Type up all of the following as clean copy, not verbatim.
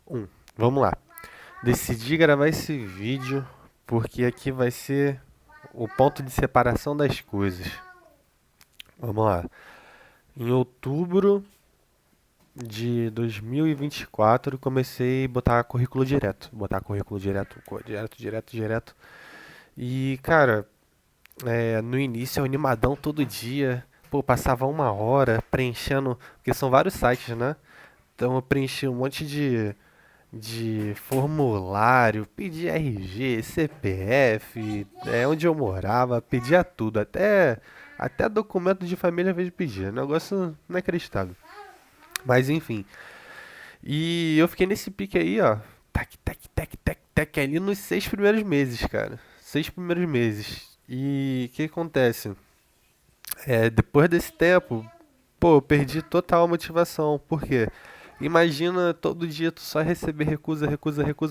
Um. Vamos lá. Decidi gravar esse vídeo porque aqui vai ser o ponto de separação das coisas. Vamos lá. Em outubro de 2024 comecei a botar currículo direto. Botar currículo direto, direto. E, cara, no início eu animadão todo dia. Pô, passava uma hora preenchendo, porque são vários sites, né? Então eu preenchi um monte de formulário, pedia RG, CPF, onde eu morava, pedia tudo, até documento de família às vezes pedia, negócio inacreditável. Mas enfim, e eu fiquei nesse pique aí, ó, tac, ali nos 6 primeiros meses, cara, 6 primeiros meses. E o que acontece? Depois desse tempo, pô, eu perdi total a motivação, por quê? Imagina todo dia tu só receber recusa.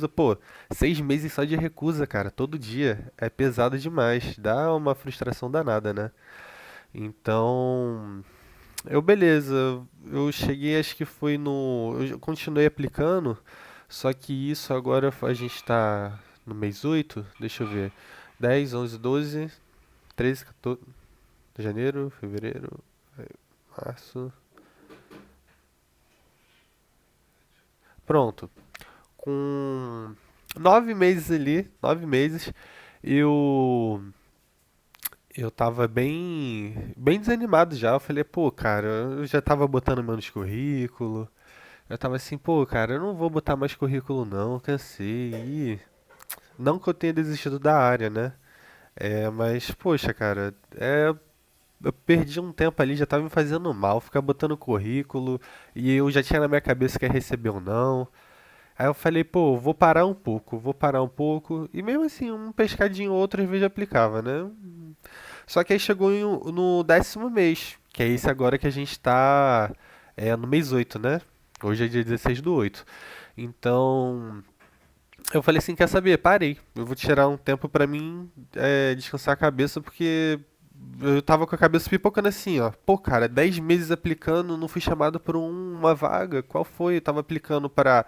Pô, 6 meses só de recusa, cara, todo dia. É pesado demais. Dá uma frustração danada, né? Então, beleza. Eu cheguei, acho que foi no. Eu continuei aplicando, só que isso agora a gente tá no mês 8. Deixa eu ver. 10, 11, 12, 13, 14. Janeiro, fevereiro, março. Pronto. Com 9 meses ali, 9 meses, eu eu tava bem desanimado já. Eu falei, pô, cara, eu já tava botando menos currículo. Eu tava assim, pô, cara, eu não vou botar mais currículo não, cansei. Não que eu tenha desistido da área, né? Mas, poxa, cara, eu perdi um tempo ali, já tava me fazendo mal, ficar botando currículo, e eu já tinha na minha cabeça que ia receber ou não. Aí eu falei, pô, vou parar um pouco. E mesmo assim, um pescadinho ou outro às vezes aplicava, né? Só que aí chegou no 10º mês, que é esse agora que a gente tá no mês 8, né? Hoje é dia 16/8. Então, eu falei assim, quer saber? Parei. Eu vou tirar um tempo pra mim descansar a cabeça, porque eu tava com a cabeça pipocando assim, ó. Pô, cara, 10 meses aplicando, não fui chamado por uma vaga. Qual foi? Eu tava aplicando para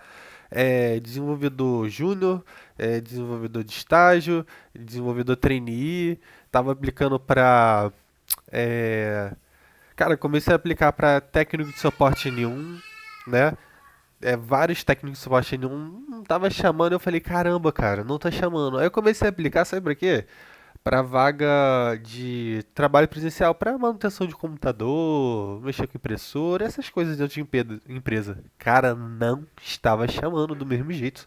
desenvolvedor júnior, desenvolvedor de estágio, desenvolvedor trainee. Tava aplicando para. É... Cara, comecei a aplicar para técnico de suporte N1, né? Vários técnicos de suporte N1 não tava chamando. Eu falei, caramba, cara, não tá chamando. Aí eu comecei a aplicar, sabe pra quê? Para vaga de trabalho presencial, para manutenção de computador, mexer com impressora, essas coisas dentro de empresa. Cara, não estava chamando do mesmo jeito.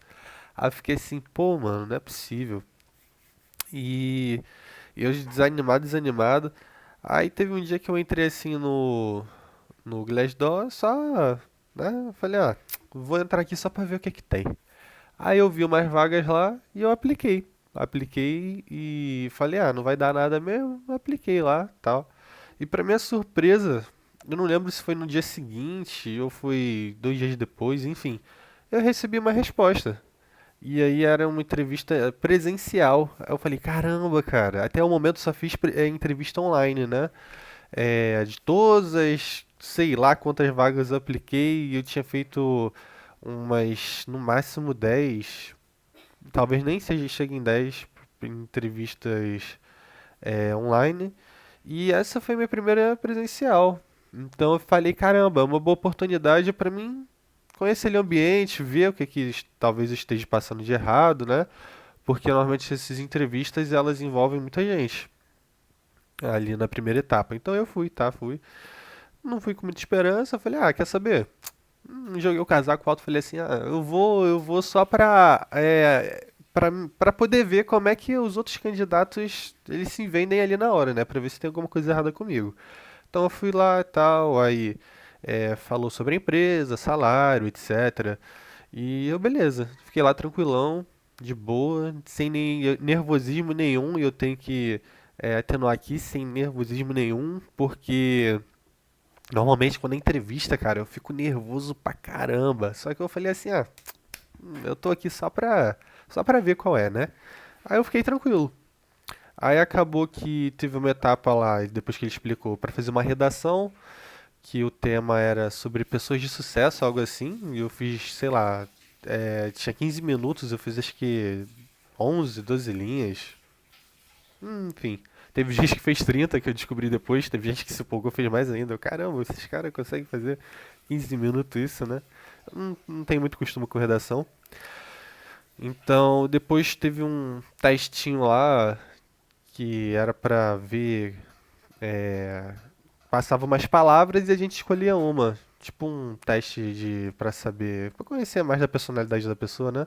Aí eu fiquei assim, pô, mano, não é possível. E eu desanimado. Aí teve um dia que eu entrei assim no Glassdoor, só, né? Eu falei, vou entrar aqui só pra ver o que é que tem. Aí eu vi umas vagas lá e eu apliquei. Apliquei e falei, não vai dar nada mesmo, apliquei lá, tal. E pra minha surpresa, eu não lembro se foi no dia seguinte ou foi 2 dias depois, enfim, eu recebi uma resposta. E aí era uma entrevista presencial. Aí eu falei, caramba, cara, até o momento só fiz entrevista online, né? De todas as, sei lá quantas vagas eu apliquei, eu tinha feito umas, no máximo 10, talvez nem seja chegue em 10 entrevistas online. E essa foi minha primeira presencial. Então eu falei, caramba, é uma boa oportunidade para mim conhecer ali o ambiente, ver o que talvez eu esteja passando de errado, né? Porque normalmente essas entrevistas elas envolvem muita gente ali na primeira etapa. Então eu fui, tá? Fui. Não fui com muita esperança. Falei, quer saber? Joguei o casaco alto, falei assim, eu vou só pra poder ver como é que os outros candidatos, eles se vendem ali na hora, né, pra ver se tem alguma coisa errada comigo. Então eu fui lá e tal, aí falou sobre a empresa, salário, etc. E eu, beleza, fiquei lá tranquilão, de boa, sem nem nervosismo nenhum, e eu tenho que atenuar aqui sem nervosismo nenhum, porque normalmente quando é entrevista, cara, eu fico nervoso pra caramba. Só que eu falei assim, eu tô aqui só pra ver qual é, né? Aí eu fiquei tranquilo. Aí acabou que teve uma etapa lá, depois que ele explicou, pra fazer uma redação, que o tema era sobre pessoas de sucesso, algo assim. E eu fiz, sei lá, tinha 15 minutos, eu fiz acho que 11, 12 linhas. Enfim. Teve gente que fez 30, que eu descobri depois. Teve gente que se empolgou, fez mais ainda. Caramba, esses caras conseguem fazer 15 minutos isso, né? Não tenho muito costume com redação. Então, depois teve um testinho lá que era pra ver. é, Passava umas palavras e a gente escolhia uma. Tipo um teste pra saber, pra conhecer mais da personalidade da pessoa, né?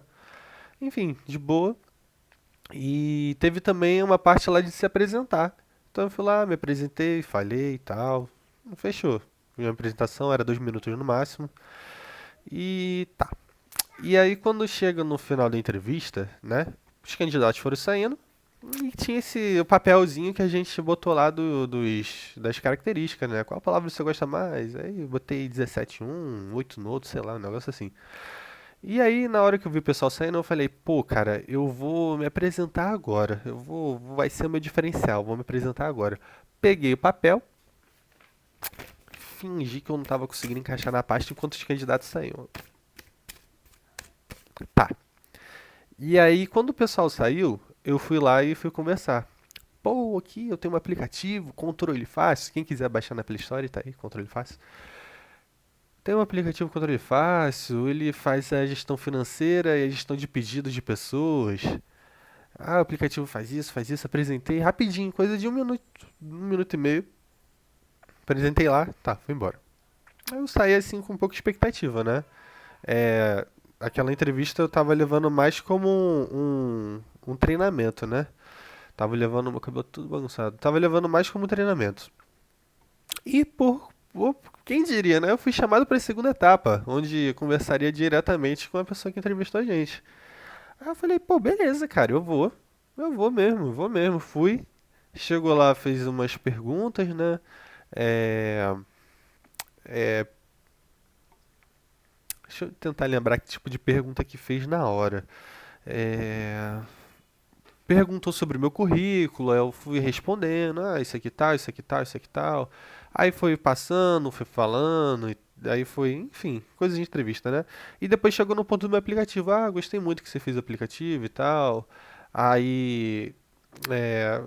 Enfim, de boa. E teve também uma parte lá de se apresentar. Então eu fui lá, me apresentei, falei e tal. Fechou. Minha apresentação era 2 minutos no máximo. E tá. E aí quando chega no final da entrevista, né? Os candidatos foram saindo e tinha esse papelzinho que a gente botou lá das características, né? Qual palavra você gosta mais? Aí eu botei 17 um, 8 no outro, sei lá, um negócio assim. E aí, na hora que eu vi o pessoal saindo, eu falei, pô, cara, eu vou me apresentar agora. Vai ser o meu diferencial, vou me apresentar agora. Peguei o papel, fingi que eu não tava conseguindo encaixar na pasta enquanto os candidatos saíam. Tá. E aí, quando o pessoal saiu, eu fui lá e fui conversar. Pô, aqui eu tenho um aplicativo, controle fácil. Quem quiser baixar na Play Store, tá aí, controle fácil. Tem um aplicativo controle fácil, ele faz a gestão financeira e a gestão de pedidos de pessoas. Ah, o aplicativo faz isso, apresentei rapidinho, coisa de 1 minuto e meio. Apresentei lá, tá, fui embora. Aí eu saí assim com um pouco de expectativa, né? É, aquela entrevista eu tava levando mais como um treinamento, né? Tava levando meu cabelo tudo bagunçado. Tava levando mais como um treinamento. E quem diria, né? Eu fui chamado para a segunda etapa, onde eu conversaria diretamente com a pessoa que entrevistou a gente. Aí eu falei, pô, beleza, cara, eu vou. Eu vou mesmo. Fui. Chegou lá, fez umas perguntas, né? É, é, Deixa eu tentar lembrar que tipo de pergunta que fez na hora. É, Perguntou sobre o meu currículo, aí eu fui respondendo, isso aqui tal, isso aqui tal, isso aqui tal. Aí foi passando, foi falando, e aí foi, enfim, coisas de entrevista, né? E depois chegou no ponto do meu aplicativo, gostei muito que você fez o aplicativo e tal. Aí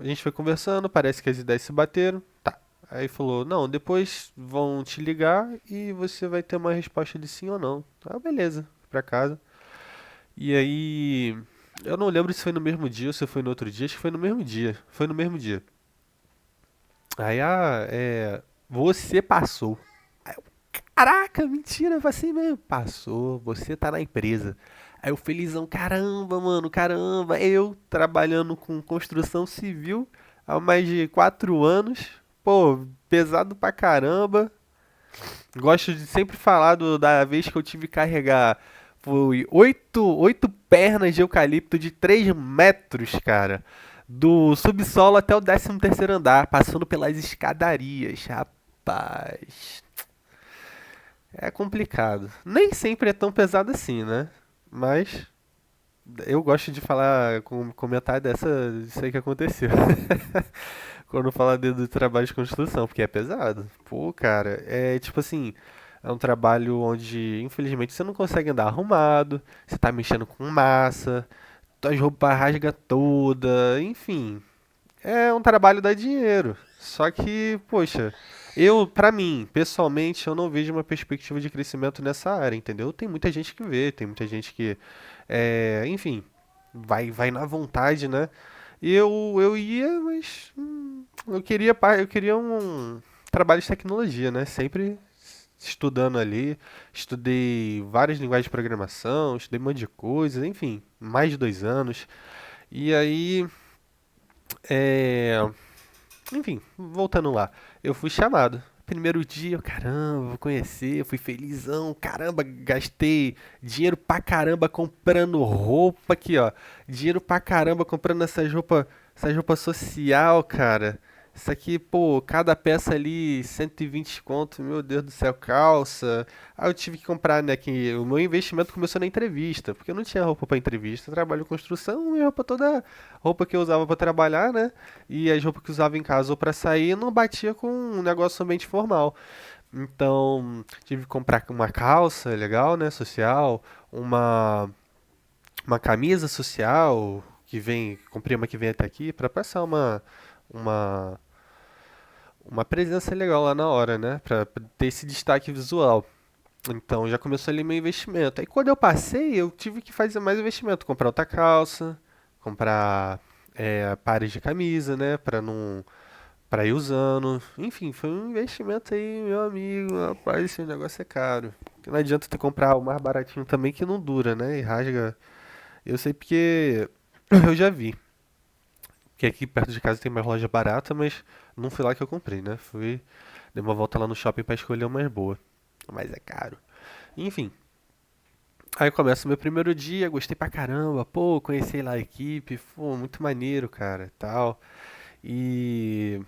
a gente foi conversando, parece que as ideias se bateram. Tá. Aí falou, não, depois vão te ligar e você vai ter uma resposta de sim ou não. Ah, beleza, fui pra casa. E aí, eu não lembro se foi no mesmo dia ou se foi no outro dia, acho que foi no mesmo dia. Foi no mesmo dia. Aí, você passou. Aí eu, caraca, mentira, foi assim mesmo. Passou, você tá na empresa. Aí eu felizão, caramba, mano, caramba. Eu trabalhando com construção civil há mais de 4 anos. Pô, pesado pra caramba. Gosto de sempre falar da vez que eu tive que carregar. Foi oito pernas de eucalipto de 3 metros, cara. Do subsolo até o 13º andar, passando pelas escadarias. Rapaz, é complicado. Nem sempre é tão pesado assim, né? Mas eu gosto de falar, comentar disso aí que aconteceu. Quando fala do trabalho de construção, porque é pesado. Pô, cara, é tipo assim, é um trabalho onde, infelizmente, você não consegue andar arrumado, você tá mexendo com massa, tuas roupas rasga toda, enfim. É um trabalho dá dinheiro. Só que, poxa, pra mim, pessoalmente, eu não vejo uma perspectiva de crescimento nessa área, entendeu? Tem muita gente que vê, tem muita gente que, enfim, vai na vontade, né? Eu ia, mas eu queria um trabalho de tecnologia, né? Sempre estudando ali, estudei várias linguagens de programação, estudei um monte de coisas, enfim, mais de 2 anos. E aí, é, enfim, voltando lá, eu fui chamado. Primeiro dia, caramba, vou conhecer, eu fui felizão, caramba, gastei dinheiro pra caramba comprando roupa aqui, ó. Dinheiro pra caramba comprando essas roupas social, cara. Isso aqui, pô, cada peça ali, 120 conto, meu Deus do céu, calça. Aí eu tive que comprar, né, que o meu investimento começou na entrevista, porque eu não tinha roupa pra entrevista, eu trabalho com construção, e roupa que eu usava pra trabalhar, né? E as roupas que eu usava em casa ou pra sair não batia com um negócio ambiente formal. Então, tive que comprar uma calça legal, né, social, uma, uma camisa social que vem, comprei uma que vem até aqui para passar uma, uma presença legal lá na hora, né, pra ter esse destaque visual. Então, já começou ali meu investimento. Aí, quando eu passei, eu tive que fazer mais investimento, comprar outra calça, comprar pares de camisa, né, para ir usando. Enfim, foi um investimento aí, meu amigo. Rapaz, esse negócio é caro. Porque não adianta tu comprar o mais baratinho também que não dura, né? E rasga. Eu sei porque eu já vi. Que aqui perto de casa tem uma loja barata, mas não foi lá que eu comprei, né? Fui, dei uma volta lá no shopping pra escolher uma mais boa. Mas é caro. Enfim, aí começa o meu primeiro dia, gostei pra caramba, pô, conheci lá a equipe, pô, muito maneiro, cara, tal. E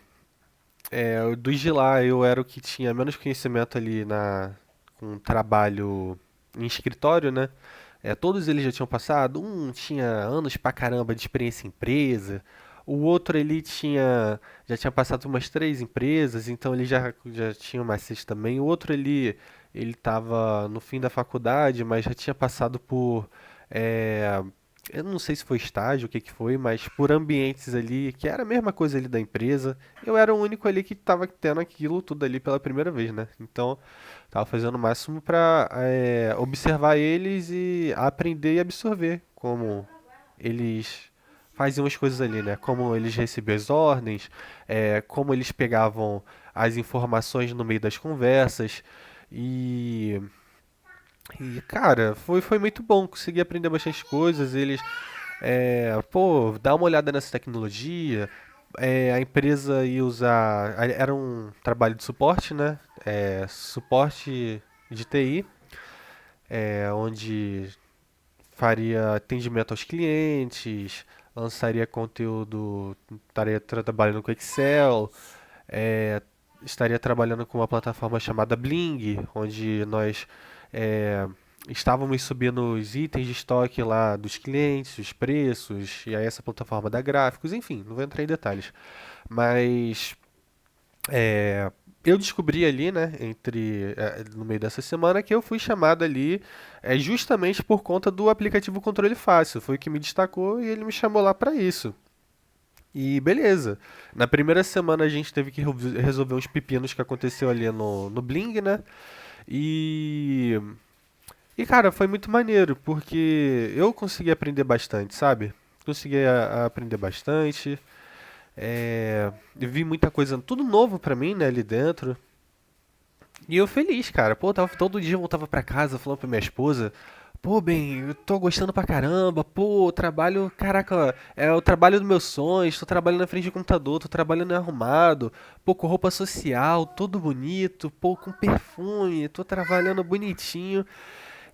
dos de lá eu era o que tinha menos conhecimento ali com trabalho em escritório, né? Todos eles já tinham passado, um tinha anos pra caramba de experiência em empresa, o outro ele já tinha passado por umas 3 empresas, então ele já tinha uma macete também. O outro ele estava no fim da faculdade, mas já tinha passado por é, eu não sei se foi estágio, o que que foi, mas por ambientes ali, que era a mesma coisa ali da empresa, eu era o único ali que estava tendo aquilo tudo ali pela primeira vez, né? Então, tava fazendo o máximo para observar eles e aprender e absorver como eles faziam as coisas ali, né? Como eles recebiam as ordens, como eles pegavam as informações no meio das conversas e cara, foi muito bom, consegui aprender bastante coisas. Eles pô, dá uma olhada nessa tecnologia. A empresa ia usar. Era um trabalho de suporte, né? Suporte de TI, onde faria atendimento aos clientes, lançaria conteúdo, estaria trabalhando com Excel, é, estaria trabalhando com uma plataforma chamada Bling, onde nós é, estávamos subindo os itens de estoque lá dos clientes, os preços, e aí essa plataforma dá gráficos, enfim, não vou entrar em detalhes. Mas é, eu descobri ali, né, no meio dessa semana, que eu fui chamado ali justamente por conta do aplicativo Controle Fácil. Foi o que me destacou e ele me chamou lá para isso. E beleza. Na primeira semana a gente teve que resolver uns pepinos que aconteceu ali no Bling, né? E. E cara, foi muito maneiro, porque eu consegui aprender bastante, sabe? Consegui a aprender bastante. Vi muita coisa, tudo novo pra mim, né, ali dentro. E eu feliz, cara. Pô, todo dia eu voltava pra casa falando pra minha esposa. Pô, bem, eu tô gostando pra caramba. Pô, o trabalho, caraca, é o trabalho dos meus sonhos. Tô trabalhando na frente do computador, tô trabalhando arrumado. Pô, com roupa social, todo bonito. Pô, com perfume, tô trabalhando bonitinho.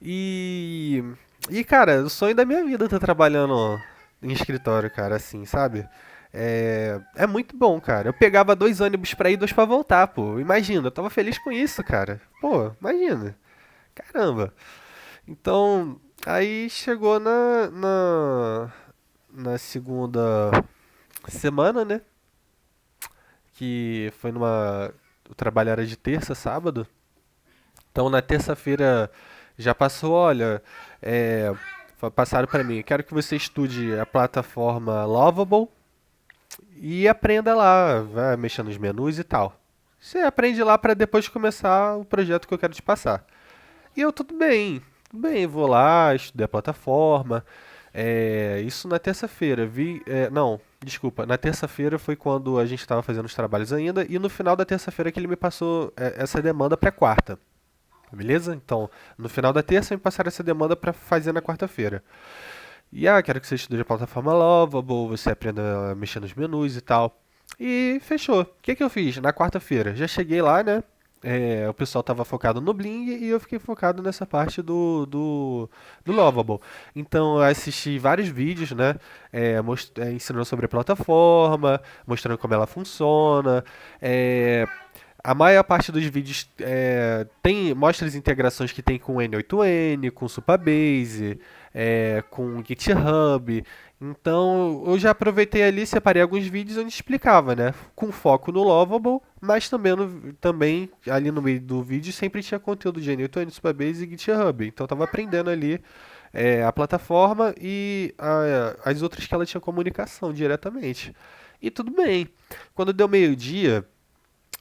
E. E, cara, o sonho da minha vida tá trabalhando em escritório, cara, assim, sabe? É muito bom, cara. Eu pegava 2 ônibus pra ir, 2 pra voltar, pô. Imagina, eu tava feliz com isso, cara. Pô, imagina. Caramba. Então, aí chegou na segunda semana, né? Que foi numa. O trabalho era de terça, sábado. Então, na terça-feira já passou, olha, passaram pra mim. Quero que você estude a plataforma Lovable e aprenda lá, vai mexer nos menus e tal. Você aprende lá para depois começar o projeto que eu quero te passar. E eu, tudo bem, vou lá, estudei a plataforma. Isso na terça-feira. Não, desculpa, na terça-feira foi quando a gente estava fazendo os trabalhos ainda, e no final da terça-feira que ele me passou essa demanda para quarta. Beleza? Então, no final da terça me passaram essa demanda para fazer na quarta-feira. E quero que você estude a plataforma Lovable, você aprenda a mexer nos menus e tal. E fechou. O que que eu fiz? Na quarta-feira, já cheguei lá, né? O pessoal estava focado no Bling e eu fiquei focado nessa parte do Lovable. Então eu assisti vários vídeos, né? Ensinando sobre a plataforma, mostrando como ela funciona, é, A maior parte dos vídeos mostra as integrações que tem com o N8N, com o Supabase, com o GitHub. Então eu já aproveitei ali, separei alguns vídeos onde explicava, né? Com foco no Lovable, mas também, também ali no meio do vídeo sempre tinha conteúdo de N8N, Supabase e GitHub. Então eu tava aprendendo ali a plataforma e as outras que ela tinha comunicação diretamente. E tudo bem. Quando deu meio-dia,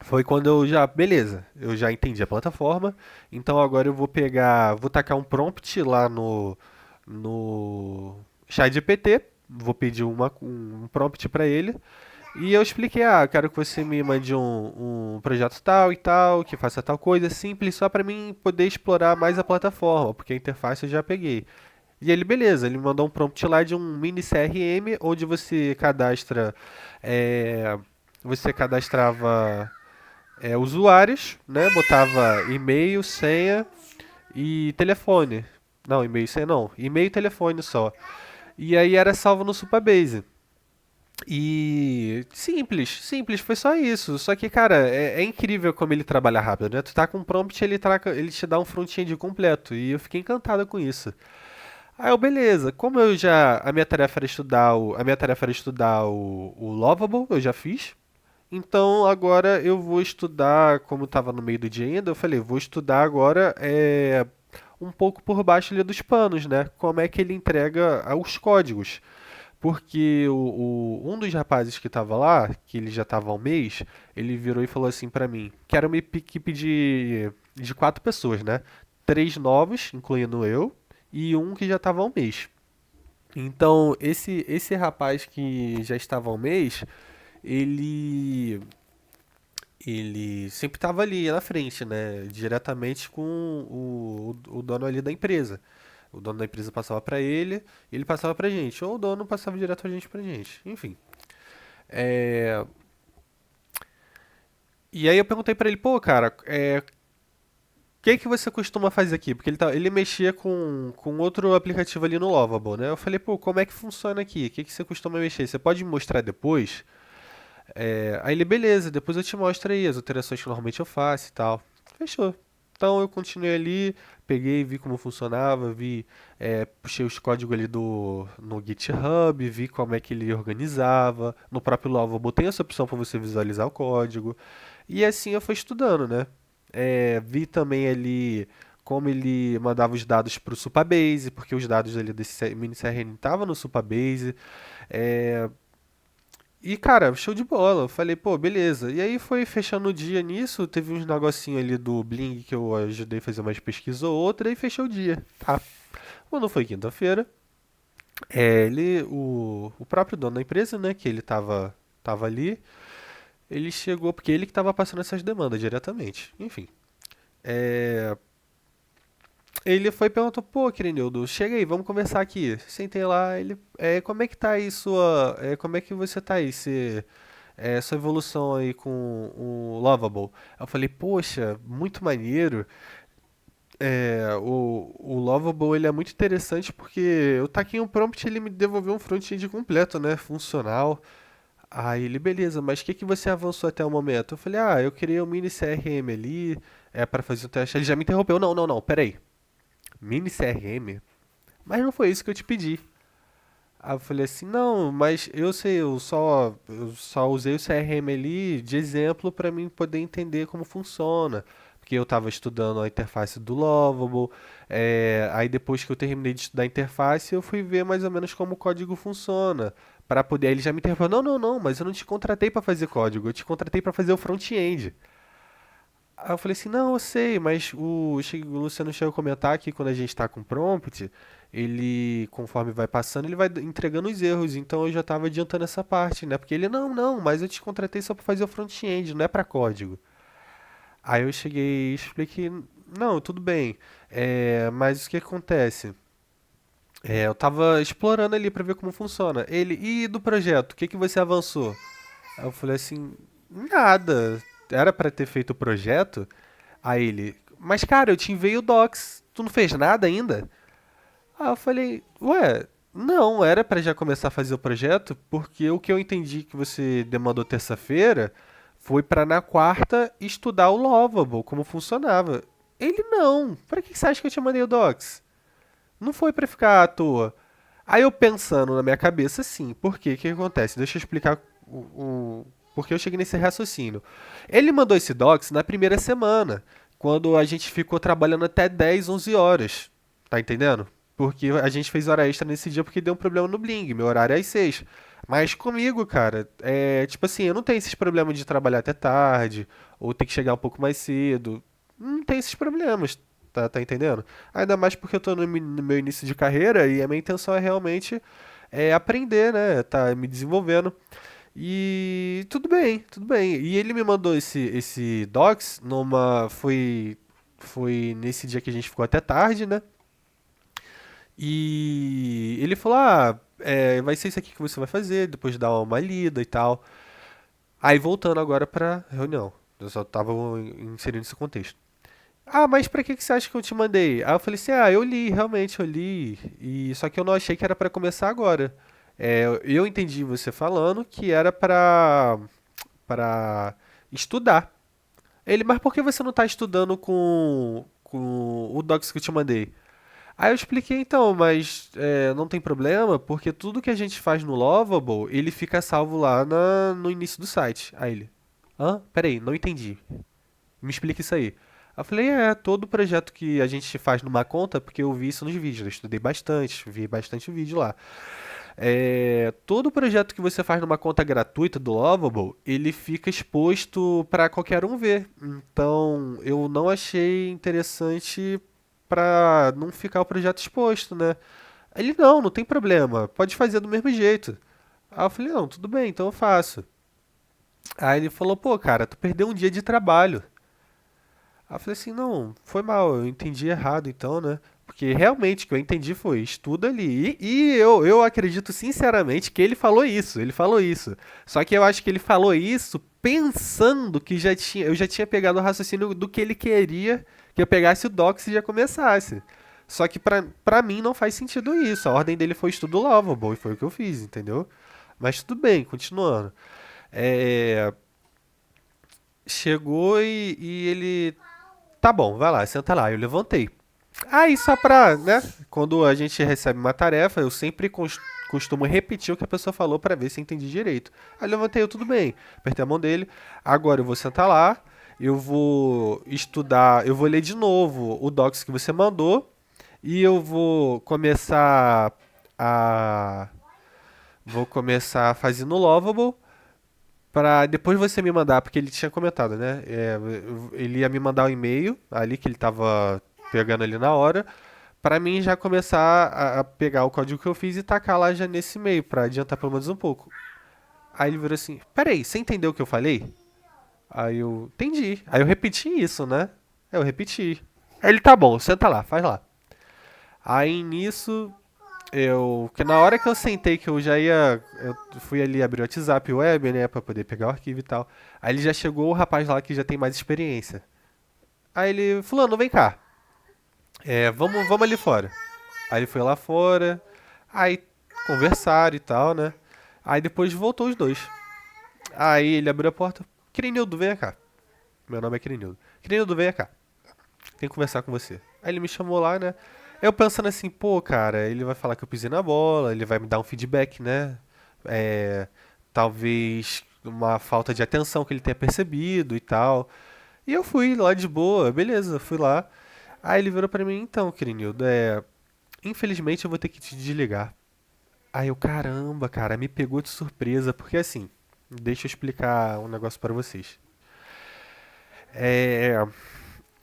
foi quando eu já, beleza, eu já entendi a plataforma, então agora eu vou pegar, vou tacar um prompt lá no ChatGPT, vou pedir um prompt para ele, e eu expliquei, eu quero que você me mande um projeto tal e tal, que faça tal coisa, simples, só para mim poder explorar mais a plataforma, porque a interface eu já peguei. E ele, beleza, ele me mandou um prompt lá de um mini CRM, onde é, você cadastrava usuários, né? Botava e-mail, senha e telefone. Não, e-mail e senha não. E-mail e telefone só. E aí era salvo no Supabase. E simples, simples, foi só isso. Só que, cara, é incrível como ele trabalha rápido, né? Tu tá com um prompt, ele te dá um front-end completo. E eu fiquei encantado com isso. Aí eu, beleza, como eu já. A minha tarefa era estudar o Lovable, eu já fiz. Então agora eu vou estudar, como estava no meio do dia ainda, eu falei, vou estudar agora um pouco por baixo ali dos panos, né? Como é que ele entrega os códigos. Porque um dos rapazes que estava lá, que ele já estava há um mês, ele virou e falou assim pra mim, que era uma equipe de 4 pessoas, né? 3 novos, incluindo eu, e um que já estava há um mês. Então, esse rapaz que já estava há um mês, ele ele sempre estava ali na frente, né? Diretamente com o dono ali da empresa. O dono da empresa passava para ele, e ele passava pra gente, ou o dono passava direto pra gente, enfim. É, E aí eu perguntei pra ele, pô, cara, o que que você costuma fazer aqui? Porque ele mexia com outro aplicativo ali no Lovable, né? Eu falei, pô, como é que funciona aqui? O que que você costuma mexer? Você pode me mostrar depois? Aí ele, beleza, depois eu te mostro aí as alterações que normalmente eu faço e tal. Fechou. Então eu continuei ali, peguei, vi como funcionava, puxei os códigos ali no GitHub, vi como é que ele organizava. No próprio Lava eu botei essa opção para você visualizar o código. E assim eu fui estudando, né? Vi também ali como ele mandava os dados para o Supabase, porque os dados ali desse mini CRM estavam no Supabase. É, e, cara, show de bola. Eu falei, pô, beleza. E aí foi fechando o dia nisso. Teve uns negocinho ali do Bling que eu ajudei a fazer umas pesquisas ou outra e fechou o dia. Tá. Quando foi quinta-feira, o próprio dono da empresa, né, que ele tava ali, ele chegou, porque ele que tava passando essas demandas diretamente. Enfim. É, Ele foi e perguntou, pô, Quirinildo, chega aí, vamos conversar aqui. Sentei lá, como é que tá aí como é que você tá aí, sua evolução aí com o Lovable? Eu falei, poxa, muito maneiro. O Lovable ele é muito interessante porque eu taquei um prompt e ele me devolveu um front-end completo, né, funcional. Aí ele, beleza, mas o que que você avançou até o momento? Eu falei, eu criei um mini CRM ali, para fazer o teste. Ele já me interrompeu, não, não, não, peraí. Mini CRM? Mas não foi isso que eu te pedi. Aí eu falei assim, não, mas eu sei, eu só usei o CRM ali de exemplo para mim poder entender como funciona. Porque eu estava estudando a interface do Lovable, aí depois que eu terminei de estudar a interface, eu fui ver mais ou menos como o código funciona. Para poder, aí ele já me interrompeu, não, não, não, mas eu não te contratei para fazer código, eu te contratei para fazer o front-end. Aí eu falei assim, não, eu sei, mas o Luciano chegou a comentar que quando a gente está com prompt, ele, conforme vai passando, ele vai entregando os erros, então eu já estava adiantando essa parte, né? Porque ele, não, não, mas eu te contratei só para fazer o front-end, não é para código. Aí eu cheguei e expliquei, não, tudo bem, mas o que acontece? Eu tava explorando ali para ver como funciona. Ele, e do projeto, o que que você avançou? Aí eu falei assim, nada, era para ter feito o projeto? Aí ele, mas cara, eu te enviei o Docs, tu não fez nada ainda? Aí eu falei, ué, não, era pra já começar a fazer o projeto, porque o que eu entendi que você demandou terça-feira foi pra na quarta estudar o Lovable, como funcionava. Ele não. Pra que você acha que eu te mandei o Docs? Não foi pra ficar à toa. Aí eu pensando na minha cabeça, sim. Por quê? O que acontece? Deixa eu explicar porque eu cheguei nesse raciocínio. Ele mandou esse Docs na primeira semana, quando a gente ficou trabalhando até 10, 11 horas. Tá entendendo? Porque a gente fez hora extra nesse dia porque deu um problema no Bling. Meu horário é às 6. Mas comigo, cara, tipo assim, eu não tenho esses problemas de trabalhar até tarde, ou ter que chegar um pouco mais cedo. Não tem esses problemas, tá entendendo? Ainda mais porque eu tô no meu início de carreira e a minha intenção é realmente aprender, né? Tá me desenvolvendo. E tudo bem, tudo bem. E ele me mandou esse docs foi nesse dia que a gente ficou até tarde, né? E ele falou: "Ah, vai ser isso aqui que você vai fazer, depois de dar uma lida e tal". Aí voltando agora pra reunião. Eu só tava inserindo esse contexto. Ah, mas pra que você acha que eu te mandei? Aí eu falei assim: "Ah, eu li, realmente eu li, e só que eu não achei que era pra começar agora. Eu entendi você falando que era pra estudar". Ele: "Mas por que você não tá estudando com o docs que eu te mandei?". Aí eu expliquei: "Então, mas não tem problema, porque tudo que a gente faz no Lovable, ele fica salvo lá no início do site". Aí ele: "Hã? Peraí, não entendi. Me explica isso aí". Aí eu falei: todo projeto que a gente faz numa conta, porque eu vi isso nos vídeos, eu estudei bastante, vi bastante vídeo lá. Todo projeto que você faz numa conta gratuita do Lovable, ele fica exposto para qualquer um ver. Então, eu não achei interessante para não ficar o projeto exposto, né? Ele: "Não, não tem problema, pode fazer do mesmo jeito". Aí eu falei: "Não, tudo bem, então eu faço". Aí ele falou: "Pô, cara, tu perdeu um dia de trabalho". Aí eu falei assim: "Não, foi mal, eu entendi errado então, né?". Porque realmente o que eu entendi foi: estuda ali. E eu acredito sinceramente que ele falou isso, ele falou isso. Só que eu acho que ele falou isso pensando que eu já tinha pegado o raciocínio do que ele queria que eu pegasse o Docs e já começasse. Só que pra mim não faz sentido isso. A ordem dele foi estudo Lovable e foi o que eu fiz, entendeu? Mas tudo bem, continuando. É, chegou e ele: "Tá bom, vai lá, senta lá". Eu levantei. Aí, só pra, né? Quando a gente recebe uma tarefa, eu sempre costumo repetir o que a pessoa falou pra ver se eu entendi direito. Aí eu levantei, eu: "Tudo bem". Apertei a mão dele. "Agora eu vou sentar lá, eu vou estudar, eu vou ler de novo o docs que você mandou e eu a. Vou começar fazendo Lovable pra depois você me mandar", porque ele tinha comentado, né? Ele ia me mandar um e-mail ali que ele tava pegando ali na hora, pra mim já começar a pegar o código que eu fiz e tacar lá já nesse e-mail, pra adiantar pelo menos um pouco. Aí ele virou assim: "Peraí, você entendeu o que eu falei?". Aí eu: "Entendi". Aí eu repeti isso, né? Eu repeti. Aí ele: "Tá bom, senta lá, faz lá". Aí nisso, que na hora que eu sentei, que eu fui ali abrir o WhatsApp web, né, pra poder pegar o arquivo e tal. Aí ele já chegou o rapaz lá que já tem mais experiência. Aí ele: "Fulano, vem cá. Vamos ali fora". Aí ele foi lá fora, aí conversaram e tal, né? Aí depois voltou os dois. Aí ele abriu a porta: "Quirinildo, venha cá". Meu nome é Quirinildo. "Quirinildo, venha cá. Tem que conversar com você". Aí ele me chamou lá, né? Eu pensando assim: pô, cara, ele vai falar que eu pisei na bola, ele vai me dar um feedback, né? É, talvez uma falta de atenção que ele tenha percebido e tal. E eu fui lá de boa, beleza, fui lá. Aí ele virou pra mim: "Então, Quirinildo, infelizmente eu vou ter que te desligar". Aí eu: "Caramba, cara, me pegou de surpresa", porque assim, deixa eu explicar um negócio pra vocês. É,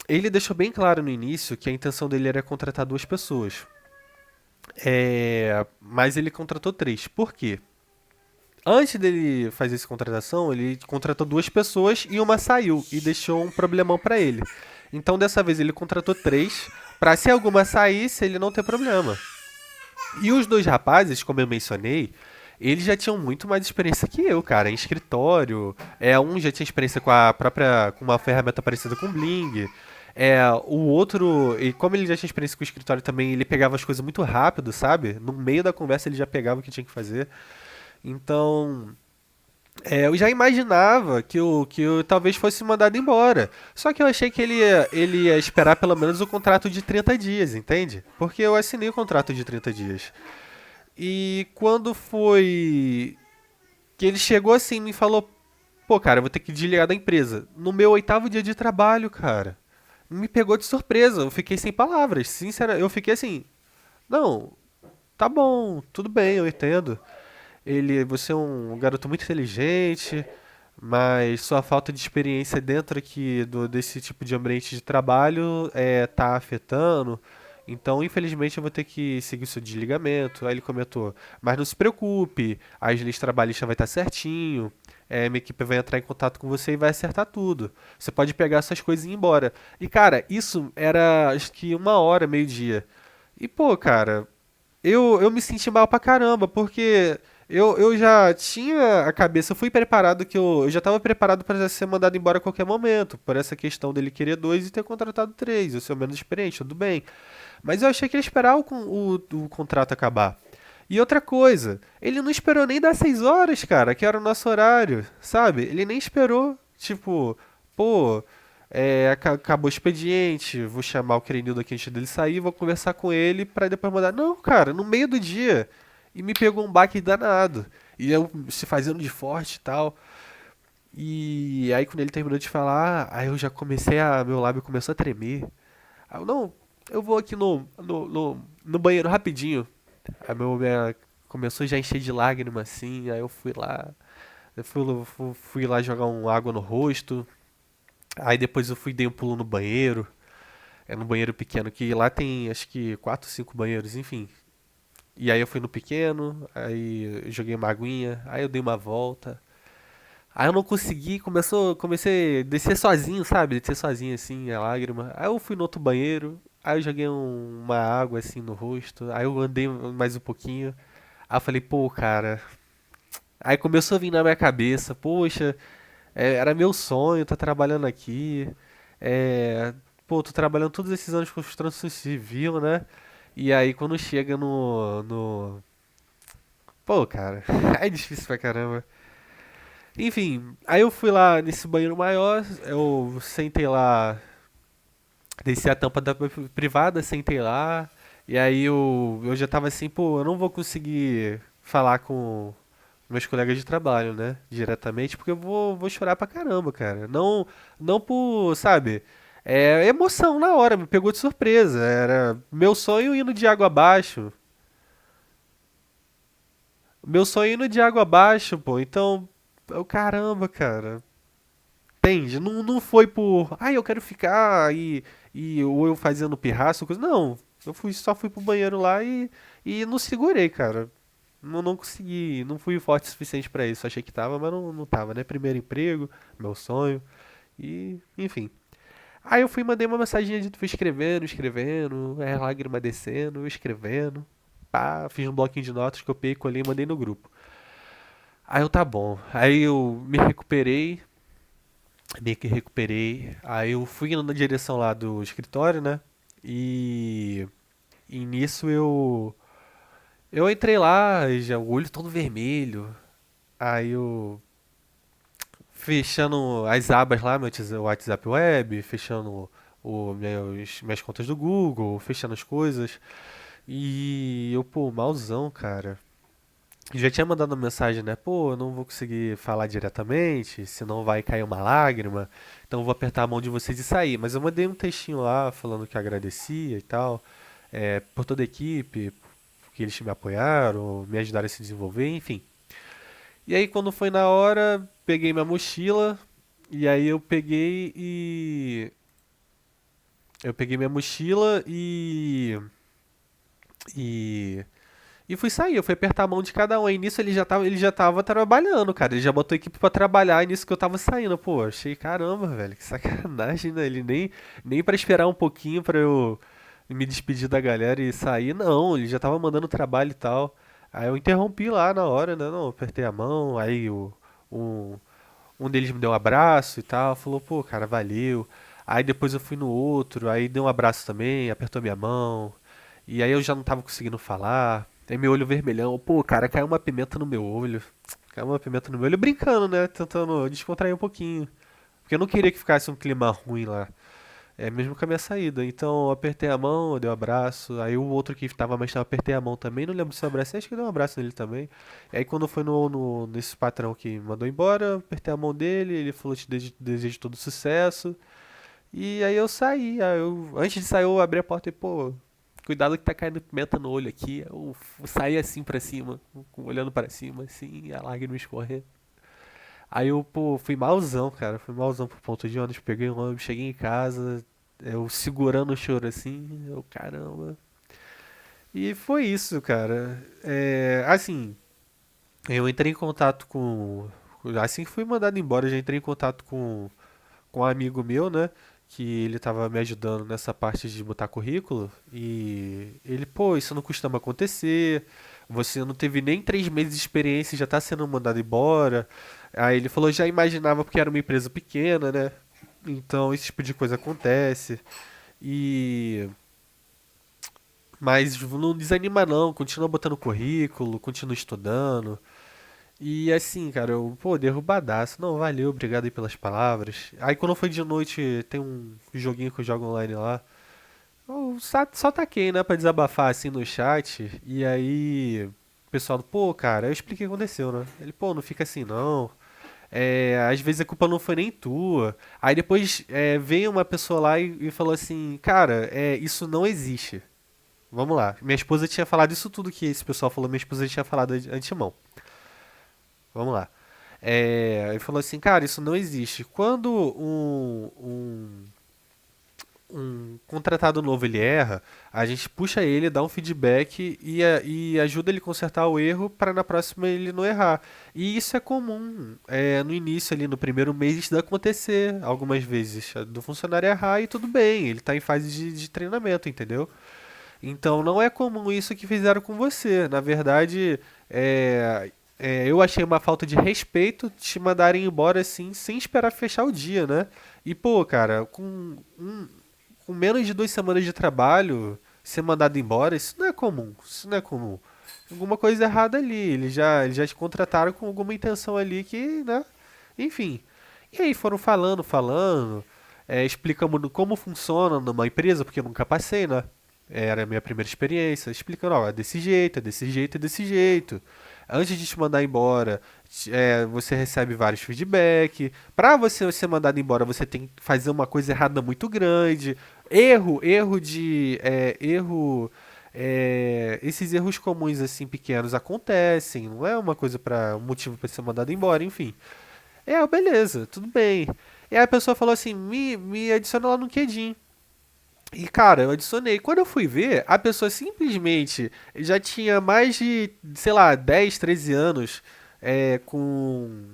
ele deixou bem claro no início que a intenção dele era contratar duas pessoas. Mas ele contratou três. Por quê? Antes dele fazer essa contratação, ele contratou duas pessoas e uma saiu e deixou um problemão pra ele. Então dessa vez ele contratou três pra se alguma saísse ele não ter problema. E os dois rapazes, como eu mencionei, eles já tinham muito mais experiência que eu, cara, em escritório. Um já tinha experiência com uma ferramenta parecida com o Bling. O outro, e como ele já tinha experiência com o escritório também, ele pegava as coisas muito rápido, sabe? No meio da conversa ele já pegava o que tinha que fazer. Então, Eu já imaginava que eu talvez fosse mandado embora. Só que eu achei que ele ia esperar pelo menos o contrato de 30 dias, entende? Porque eu assinei o contrato de 30 dias. E quando foi que ele chegou assim e me falou: pô, cara, eu vou ter que desligar da empresa. No meu oitavo dia de trabalho, cara. Me pegou de surpresa. Eu fiquei sem palavras. Sincera, eu fiquei assim: não, tá bom, tudo bem, eu entendo. Você é um garoto muito inteligente, mas sua falta de experiência dentro aqui desse tipo de ambiente de trabalho tá afetando. Então, infelizmente, eu vou ter que seguir o seu desligamento. Aí ele comentou, mas não se preocupe, a leis trabalhista vai estar certinho. Minha equipe vai entrar em contato com você e vai acertar tudo. Você pode pegar suas coisas e ir embora. E, cara, isso era acho que 1 hora, meio-dia. E, pô, cara, eu me senti mal pra caramba, porque eu já tinha a cabeça, eu fui preparado eu já estava preparado para ser mandado embora a qualquer momento, por essa questão dele querer dois e ter contratado três, eu sou menos experiente, tudo bem. Mas eu achei que ele ia esperar o contrato acabar. E outra coisa, ele não esperou nem dar 6 horas, cara, que era o nosso horário, sabe? Ele nem esperou, tipo, pô, acabou o expediente, vou chamar o Crenildo aqui antes dele sair, vou conversar com ele pra depois mandar. Não, cara, no meio do dia. E me pegou um baque danado. E eu se fazendo de forte e tal. E aí quando ele terminou de falar, aí eu já meu lábio começou a tremer. Aí eu, não, eu vou aqui no banheiro rapidinho. Aí começou já a encher de lágrima assim, aí eu fui lá. Eu fui lá jogar uma água no rosto. Aí depois eu fui dei um pulo no banheiro. É no banheiro pequeno, que lá tem acho que 4, 5 banheiros, enfim. E aí eu fui no pequeno, aí eu joguei uma aguinha, aí eu dei uma volta. Aí eu não consegui, comecei a descer sozinho, sabe? Descer sozinho assim, a lágrima. Aí eu fui no outro banheiro, aí eu joguei uma água assim no rosto, aí eu andei mais um pouquinho. Aí eu falei, pô, cara. Aí começou a vir na minha cabeça, poxa, era meu sonho, tá trabalhando aqui. É, pô, tô trabalhando todos esses anos com construção civil, né? E aí quando chega no. Pô, cara, é difícil pra caramba. Enfim, aí eu fui lá nesse banheiro maior, eu sentei lá, desci a tampa da privada, sentei lá, e aí eu já tava assim, pô, eu não vou conseguir falar com meus colegas de trabalho, né, diretamente, porque eu vou chorar pra caramba, cara. Não, não por, sabe, emoção na hora, me pegou de surpresa, era meu sonho indo de água abaixo, meu sonho indo de água abaixo, pô, então, caramba, cara. Entende? Não, não foi por, eu quero ficar ou eu fazendo pirraça, coisa. Não, só fui pro banheiro lá e não segurei, cara. Não, não consegui, não fui forte o suficiente pra isso. Achei que tava, mas não, não tava, né? Primeiro emprego, meu sonho e, enfim. Aí eu fui mandei uma mensagem de fui escrevendo, escrevendo, lágrima descendo, escrevendo. Pá, fiz um bloquinho de notas, copiei, colei e mandei no grupo. Aí eu tá bom. Aí eu me recuperei, meio que recuperei. Aí eu fui indo na direção lá do escritório, né? E, e nisso eu entrei lá, e já o olho todo vermelho. Aí eu fechando as abas lá, meu WhatsApp Web, fechando minhas contas do Google, fechando as coisas. E eu, pô, malzão, cara. Já tinha mandado uma mensagem, né? Pô, eu não vou conseguir falar diretamente, senão vai cair uma lágrima. Então eu vou apertar a mão de vocês e sair. Mas eu mandei um textinho lá falando que agradecia e tal, por toda a equipe, que eles me apoiaram, me ajudaram a se desenvolver, enfim. E aí quando foi na hora, peguei minha mochila e aí eu peguei minha mochila e E fui sair, eu fui apertar a mão de cada um. Aí nisso ele já tava trabalhando, cara. Ele já botou a equipe pra trabalhar e nisso que eu tava saindo. Pô, achei, caramba, velho, que sacanagem, né? Ele nem pra esperar um pouquinho pra eu me despedir da galera e sair, não. Ele já tava mandando trabalho e tal. Aí eu interrompi lá na hora, né? Não, apertei a mão, aí um, um deles me deu um abraço e tal. Falou, pô, cara, valeu. Aí depois eu fui no outro, aí deu um abraço também, apertou minha mão. E aí eu já não tava conseguindo falar. Aí meu olho vermelhão. Pô, cara, caiu uma pimenta no meu olho. uma pimenta no meu olho, brincando, né? Tentando descontrair um pouquinho. Porque eu não queria que ficasse um clima ruim lá. É, mesmo com a minha saída. Então eu apertei a mão, eu dei um abraço. Aí o outro que tava mais tempo, eu apertei a mão também. Não lembro se eu abracei, acho que eu dei um abraço nele também. E aí quando foi nesse patrão que me mandou embora, eu apertei a mão dele. Ele falou: te desejo todo sucesso. E aí eu saí. Antes de sair, eu abri a porta e, pô, cuidado que tá caindo pimenta no olho aqui. Eu saí assim pra cima, olhando pra cima, assim, a lágrima escorrendo. Aí eu, pô, fui malzão, cara. Fui malzão pro ponto de ônibus, peguei um ônibus, cheguei em casa, eu segurando o choro assim, eu, caramba. E foi isso, cara. Assim, eu entrei em contato com. Assim que fui mandado embora, eu já entrei em contato com um amigo meu, né? Que ele tava me ajudando nessa parte de botar currículo. E ele, pô, isso não costuma acontecer. Você não teve nem 3 meses de experiência e já tá sendo mandado embora. Aí ele falou, já imaginava porque era uma empresa pequena, né? Então esse tipo de coisa acontece. E. Mas não desanima não, continua botando currículo, continua estudando. E assim, cara, eu, pô, derrubadaço. Não, valeu, obrigado aí pelas palavras. Aí quando foi de noite, tem um joguinho que eu jogo online lá. Eu só taquei, né, pra desabafar assim no chat. E aí, o pessoal, pô, cara, eu expliquei o que aconteceu, né? Ele, pô, não fica assim não. Às vezes a culpa não foi nem tua. Aí depois veio uma pessoa lá e falou assim, cara, isso não existe. Vamos lá. Minha esposa tinha falado isso tudo que esse pessoal falou, minha esposa tinha falado de antemão. Vamos lá. Ele falou assim, cara, isso não existe. Quando um contratado novo ele erra, a gente puxa ele, dá um feedback e ajuda ele a consertar o erro para na próxima ele não errar. E isso é comum. No início ali, no primeiro mês, isso deve acontecer algumas vezes. Do funcionário errar e tudo bem, ele está em fase de treinamento, entendeu? Então não é comum isso que fizeram com você. Na verdade, eu achei uma falta de respeito te mandarem embora assim, sem esperar fechar o dia, né? E pô, cara, com menos de 2 semanas de trabalho, ser mandado embora, isso não é comum. Isso não é comum. Alguma coisa errada ali. Eles já te contrataram com alguma intenção ali que, né? Enfim. E aí foram falando, explicando como funciona numa empresa, porque eu nunca passei, né? Era a minha primeira experiência, explicando, ó, é desse jeito, é desse jeito, é desse jeito. Antes de te mandar embora, você recebe vários feedback. Para você ser mandado embora, você tem que fazer uma coisa errada muito grande. Esses erros comuns assim pequenos acontecem. Não é uma coisa para um motivo para ser mandado embora, enfim. Beleza, tudo bem. E aí a pessoa falou assim, me adiciona lá no LinkedIn. E cara, eu adicionei. Quando eu fui ver, a pessoa simplesmente já tinha mais de, sei lá, 10, 13 anos com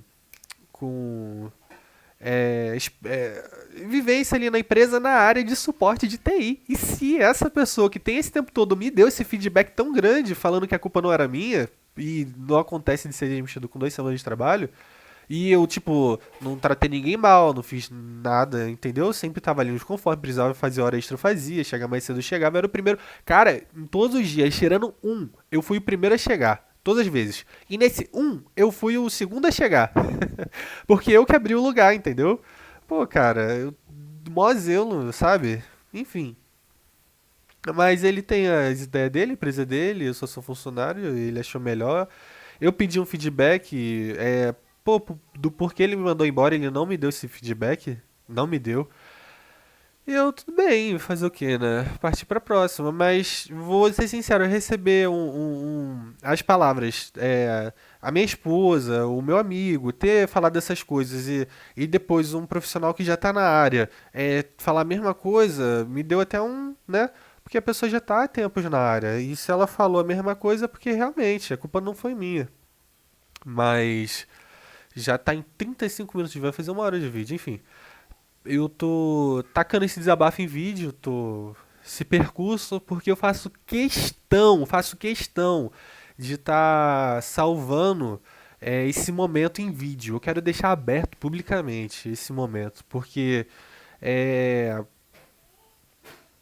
vivência ali na empresa na área de suporte de TI. E se essa pessoa que tem esse tempo todo me deu esse feedback tão grande falando que a culpa não era minha e não acontece de ser demitido com 2 semanas de trabalho, e eu, tipo, não tratei ninguém mal, não fiz nada, entendeu? Eu sempre tava ali nos conformes, precisava fazer hora extra, eu fazia, chegar mais cedo eu chegava, eu era o primeiro. Cara, em todos os dias, tirando um, eu fui o primeiro a chegar. Todas as vezes. E nesse um, eu fui o segundo a chegar. Porque eu que abri o lugar, entendeu? Pô, cara, mó zelo, sabe? Enfim. Mas ele tem as ideias dele, a empresa dele, eu sou seu funcionário, ele achou melhor. Eu pedi um feedback, pô, do porquê ele me mandou embora, ele não me deu esse feedback, não me deu. E eu, tudo bem, fazer o quê, né? Partir pra próxima, mas vou ser sincero, eu receber as palavras, a minha esposa, o meu amigo, ter falado dessas coisas e depois um profissional que já tá na área falar a mesma coisa, me deu até né? Porque a pessoa já tá há tempos na área, e se ela falou a mesma coisa, é porque realmente a culpa não foi minha. Mas já tá em 35 minutos de vídeo, vai fazer 1 hora de vídeo, enfim. Eu tô tacando esse desabafo em vídeo, tô esse percurso, porque eu faço questão de estar salvando esse momento em vídeo. Eu quero deixar aberto publicamente esse momento, porque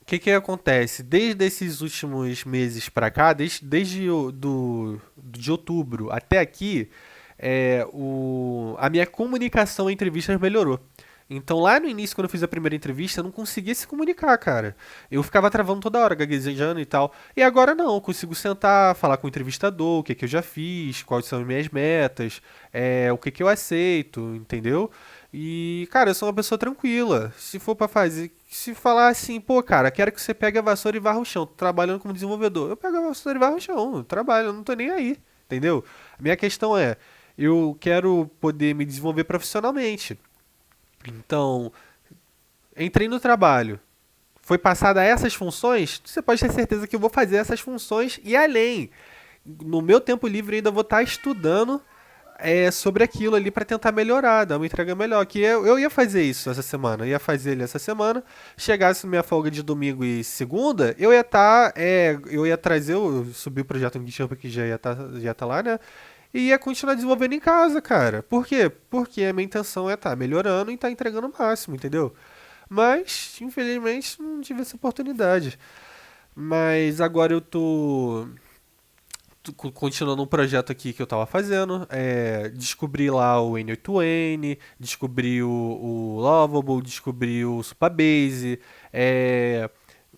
o que que acontece? Desde esses últimos meses pra cá, desde de outubro até aqui, a minha comunicação em entrevistas melhorou. Então lá no início, quando eu fiz a primeira entrevista, eu não conseguia se comunicar, cara. Eu ficava travando toda hora, gaguejando e tal. E agora não, eu consigo sentar, falar com o entrevistador, o que que eu já fiz, quais são as minhas metas, o que que eu aceito, entendeu? E, cara, eu sou uma pessoa tranquila. Se for pra fazer, se falar assim, pô, cara, quero que você pegue a vassoura e varra o chão, tô trabalhando como desenvolvedor. Eu pego a vassoura e varro o chão, eu trabalho, eu não tô nem aí, entendeu? A minha questão é, eu quero poder me desenvolver profissionalmente. Então, entrei no trabalho, foi passada essas funções, você pode ter certeza que eu vou fazer essas funções e além. No meu tempo livre ainda vou estar estudando sobre aquilo ali para tentar melhorar, dar uma entrega melhor. Que eu ia fazer isso essa semana, eu ia fazer ele essa semana. Chegasse minha folga de domingo e segunda, eu ia estar, eu ia trazer, eu subi o projeto no GitHub que já tá lá, né? E ia continuar desenvolvendo em casa, cara. Por quê? Porque a minha intenção é estar melhorando e estar entregando o máximo, entendeu? Mas, infelizmente, não tive essa oportunidade. Mas agora eu tô continuando um projeto aqui que eu tava fazendo. Descobri lá o N8N, descobri o Lovable, descobri o Supabase.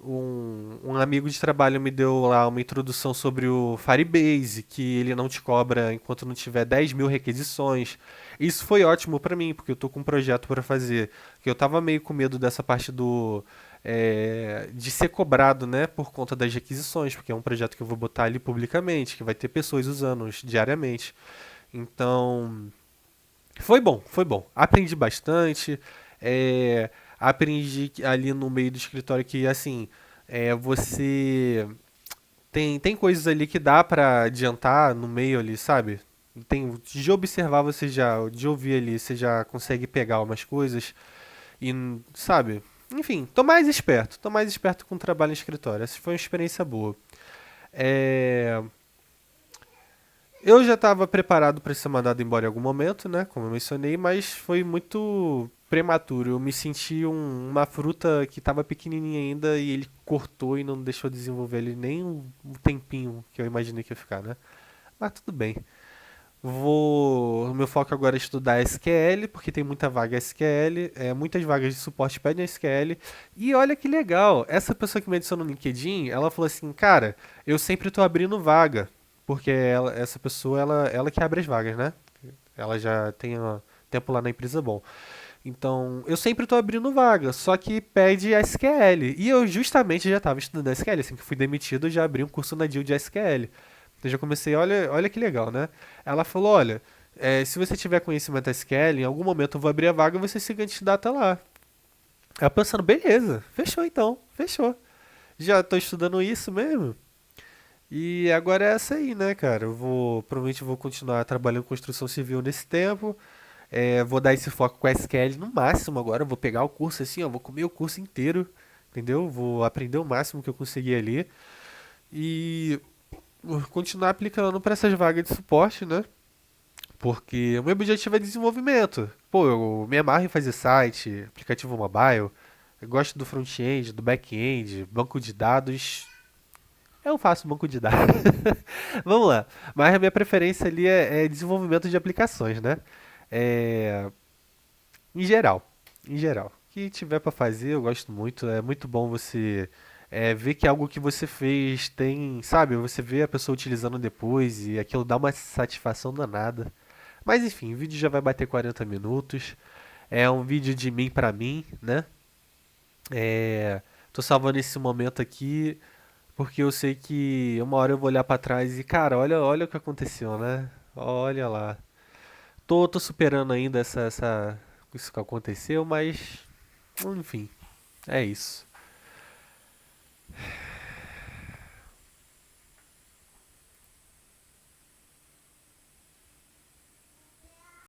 Um amigo de trabalho me deu lá uma introdução sobre o Firebase, que ele não te cobra enquanto não tiver 10 mil requisições. Isso foi ótimo pra mim, porque eu tô com um projeto pra fazer. Que eu tava meio com medo dessa parte de ser cobrado, né, por conta das requisições, porque é um projeto que eu vou botar ali publicamente, que vai ter pessoas usando diariamente. Então, foi bom, foi bom. Aprendi bastante. Aprendi ali no meio do escritório que, assim, você tem coisas ali que dá pra adiantar no meio ali, sabe? De observar você já, de ouvir ali, você já consegue pegar umas coisas e, sabe? Enfim, tô mais esperto com o trabalho em escritório. Essa foi uma experiência boa. É, eu já estava preparado para ser mandado embora em algum momento, né? Como eu mencionei, mas foi muito prematuro. Eu me senti uma fruta que estava pequenininha ainda e ele cortou e não deixou desenvolver ele nem um tempinho que eu imaginei que ia ficar, né? Mas tudo bem. O meu foco agora é estudar SQL, porque tem muita vaga SQL, muitas vagas de suporte pedem SQL. E olha que legal, essa pessoa que me adicionou no LinkedIn, ela falou assim, cara, eu sempre tô abrindo vaga, porque essa pessoa, ela que abre as vagas, né? Ela já tem tempo lá na empresa bom. Então, eu sempre tô abrindo vaga, só que pede SQL. E eu justamente já estava estudando SQL, assim que fui demitido, eu já abri um curso na DIL de SQL. Eu já comecei, olha que legal, né? Ela falou, olha, se você tiver conhecimento SQL, em algum momento eu vou abrir a vaga e você se candidata lá. Aí eu pensando, beleza, fechou então, fechou. Já tô estudando isso mesmo. E agora é essa aí, né, cara? Provavelmente vou continuar trabalhando com construção civil nesse tempo. Vou dar esse foco com SQL no máximo agora. Vou pegar o curso assim, ó, vou comer o curso inteiro, entendeu? Vou aprender o máximo que eu conseguir ali. E vou continuar aplicando para essas vagas de suporte, né? Porque o meu objetivo é desenvolvimento. Pô, eu me amarro em fazer site, aplicativo mobile. Eu gosto do front-end, do back-end, banco de dados. Eu faço banco de dados. Vamos lá. Mas a minha preferência ali é desenvolvimento de aplicações, né? É, em geral. Em geral. O que tiver pra fazer, eu gosto muito. É muito bom você ver que algo que você fez tem, sabe? Você vê a pessoa utilizando depois e aquilo dá uma satisfação danada. Mas enfim, o vídeo já vai bater 40 minutos. É um vídeo de mim pra mim, né? Tô salvando esse momento aqui porque eu sei que uma hora eu vou olhar pra trás e, cara, olha o que aconteceu, né? Olha lá. Tô superando ainda isso que aconteceu, mas enfim, é isso.